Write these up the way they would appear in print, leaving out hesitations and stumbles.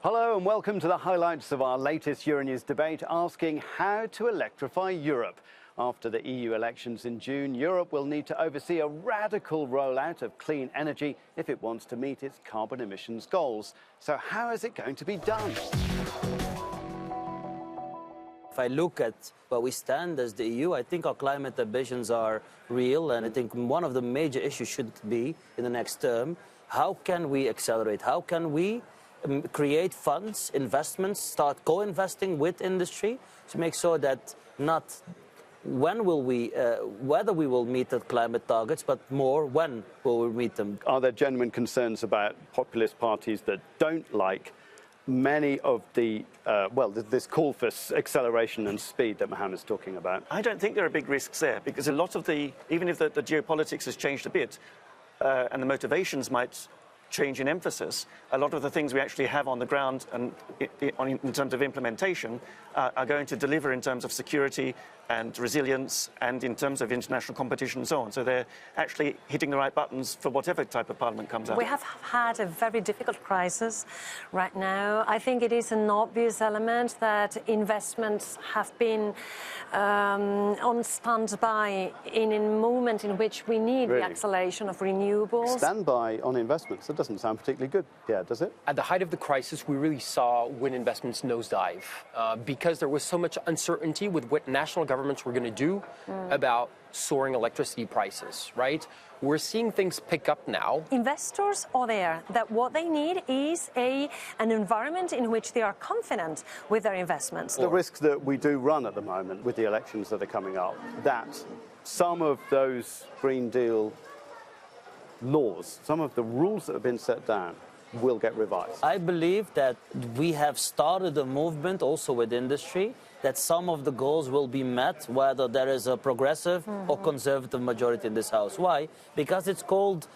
Hello and welcome to the highlights of our latest Euronews debate asking how to electrify Europe. After the EU elections in June, Europe will need to oversee a radical rollout of clean energy if it wants to meet its carbon emissions goals. So how is it going to be done? If I look at where we stand as the EU, I think our climate ambitions are real, and I think one of the major issues should be in the next term, how can we accelerate? How can we create funds, investments, start co-investing with industry to make sure that not when will we, whether we will meet the climate targets, but more when will we meet them. Are there genuine concerns about populist parties that don't like many of the, this call for acceleration and speed that Mohammed's talking about? I don't think there are big risks there, because a lot of even if the geopolitics has changed a bit, and the motivations might change in emphasis, a lot of the things we actually have on the ground and in terms of implementation are going to deliver in terms of security and resilience and in terms of international competition and so on. So they're actually hitting the right buttons for whatever type of parliament comes out. We have had a very difficult crisis right now. I think it is an obvious element that investments have been on standby in a moment in which we need the acceleration of renewables. Standby on investments, that doesn't sound particularly good, does it? At the height of the crisis, we really saw wind investments nosedive because there was so much uncertainty with what national governments were going to do about soaring electricity prices, right? We're seeing things pick up now. Investors are there, that what they need is an environment in which they are confident with their investments. The risk that we do run at the moment with the elections that are coming up, that some of those Green Deal laws, some of the rules that have been set down will get revised. I believe that we have started a movement also with industry that some of the goals will be met whether there is a progressive or conservative majority in this House. Why? Because it's called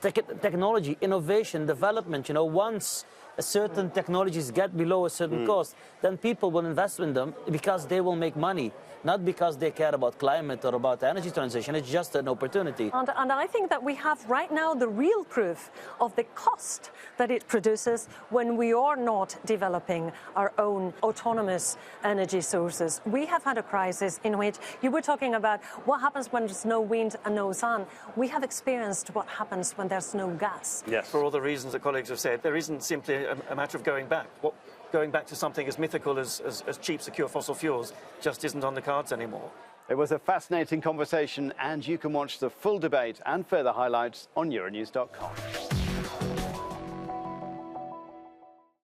technology, innovation, development. You know, once certain technologies get below a certain cost, then people will invest in them because they will make money, not because they care about climate or about energy transition. It's just an opportunity. And I think that we have right now the real proof of the cost that it produces when we are not developing our own autonomous energy sources. We have had a crisis in which you were talking about what happens when there's no wind and no sun. We have experienced what happens when there's no gas. Yes, for all the reasons that colleagues have said, there isn't simply a matter of going back. Going back to something as mythical as cheap, secure fossil fuels just isn't on the cards anymore. It was a fascinating conversation, and you can watch the full debate and further highlights on Euronews.com.